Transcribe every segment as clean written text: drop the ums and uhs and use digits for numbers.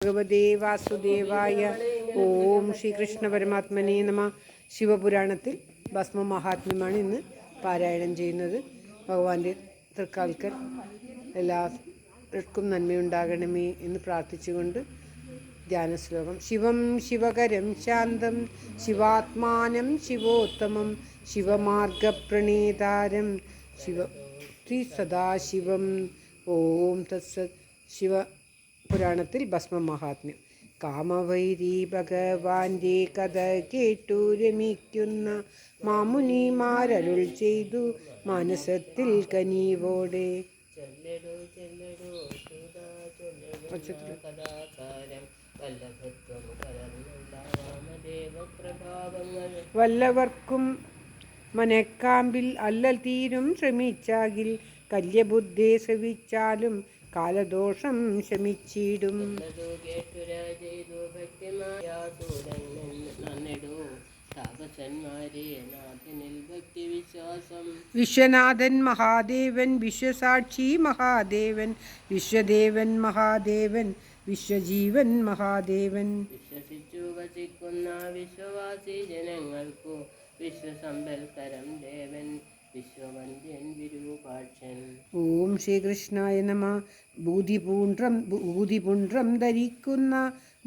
ഭഗവതേ വാസുദേവായ. ഓം ശ്രീകൃഷ്ണ പരമാത്മനേ നമ. ശിവപുരാണത്തിൽ ഭസ്മ മഹാത്മ്യമാണ് ഇന്ന് പാരായണം ചെയ്യുന്നത്. ഭഗവാന്റെ തൃക്കാൽക്കൽ എല്ലാവർക്കും നന്മയുണ്ടാകണമേ എന്ന് പ്രാർത്ഥിച്ചുകൊണ്ട് ധ്യാനശ്ലോകം. ശിവം ശിവകരം ശാന്തം ശിവാത്മാനം ശിവോത്തമം ശിവമാർഗപ്രണീതാരം ശിവ ശ്രീ സദാശിവം. ഓം തത്സത്. ശിവപുരാണത്തിൽ ഭസ്മ മഹാത്മ്യം. കാമവൈരി ഭഗവാന്റെ കഥ കേട്ടു രമിക്കുന്ന മാമുനിമാരരുൾ ചെയ്തു മാനസത്തിൽ കനിവോടെ. വല്ലവർക്കും മനക്കാമ്പിൽ അല്ലൽ തീരും ശ്രമിച്ചാകിൽ കല്യബുദ്ധേ ശ്രവിച്ചാലും കാലദോഷം ശമിച്ചിടും. വിശ്വനാഥൻ മഹാദേവൻ വിശ്വസാക്ഷി മഹാദേവൻ വിശ്വദേവൻ മഹാദേവൻ വിശ്വജീവൻ മഹാദേവൻ. വിശ്വസിച്ചു വസിക്കുന്ന വിശ്വവാസി ജനങ്ങൾക്കു വിശ്വസമ്പൽക്കരം ദേവൻ വിശ്വവന്ദ്യൻ വിരൂപാക്ഷൻ. ഓം ശ്രീകൃഷ്ണായ നമ. ഭൂതിപുണ്ട്രം ധരിക്കുന്ന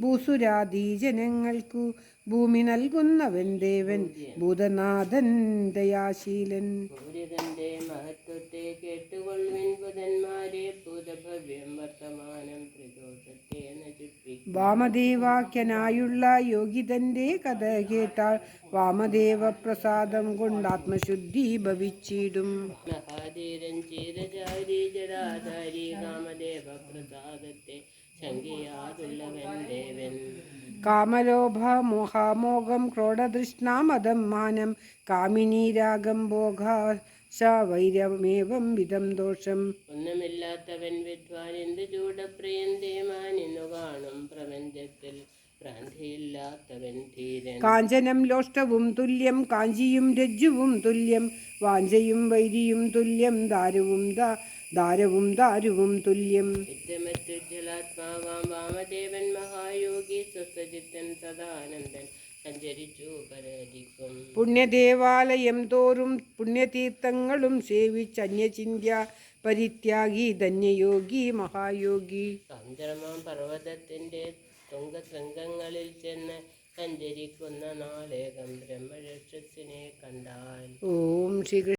ഭൂസുരാദി ജനങ്ങൾക്കു ഭൂമി നൽകുന്നവൻ ദേവൻ ഭൂതനാഥൻ ദയാശീലൻ. സൂര്യതന്റെ മഹത്വത്തെ കേട്ടുകൊള്ളുവിൻ ബുധന്മാരെ ഭൂതഭവ്യം വർത്തമാനം ത്രിദോഷത്തെ നശിപ്പിക്കും. വാമദേവാഖ്യനായുള്ള യോഗിതന്റെ കഥ കേട്ടാൽ വാമദേവ പ്രസാദം കൊണ്ടാത്മശുദ്ധി ഭവിച്ചിടും. മഹാധീരൻ ചീരചാരി ജടാധാരി കാമദേവ പ്രസാദത്തെ ശങ്കിയാതുള്ളവൻ ദേവൻ. കാമലോഭ മോഹാമോഹം ക്രോഡതൃഷ്ണാമദം മാനം കാമിനീ രാഗം ഭോഗാശ വൈരമേവം വിധം ദോഷം. ഒന്നുമില്ലാത്തവൻ വിദ്വാൻ എന്ത് ചൂടപ്രിയൻ ധീമാനിന്നു കാണും പ്രപഞ്ചത്തിൽ ഭ്രാന്തിയില്ലാത്തവൻ ധീരൻ. കാഞ്ചനം ലോഷ്ടവും തുല്യം കാഞ്ചിയും രജ്ജുവും തുല്യം വാഞ്ചയും വൈരിയും തുല്യം ദാരവും ദാരുവും തുല്യം. ജലാത്മാവാം വാമദേവൻ മഹായോഗി സ്വസ്ഥചിത്തൻ സദാനന്ദൻ സഞ്ചരിച്ചു പരധിക്കും. പുണ്യദേവാലയം തോറും പുണ്യതീർത്ഥങ്ങളും സേവിച്ച് അന്യചിന്യ പരിത്യാഗി ധന്യയോഗി മഹായോഗി. കാഞ്ചരമാം പർവ്വതത്തിന്റെ തുംഗശൃംഗങ്ങളിൽ ചെന്ന് സഞ്ചരിക്കുന്ന നാളേകം ബ്രഹ്മരക്ഷസിനെ കണ്ടാൽ. ഓം ശ്രീ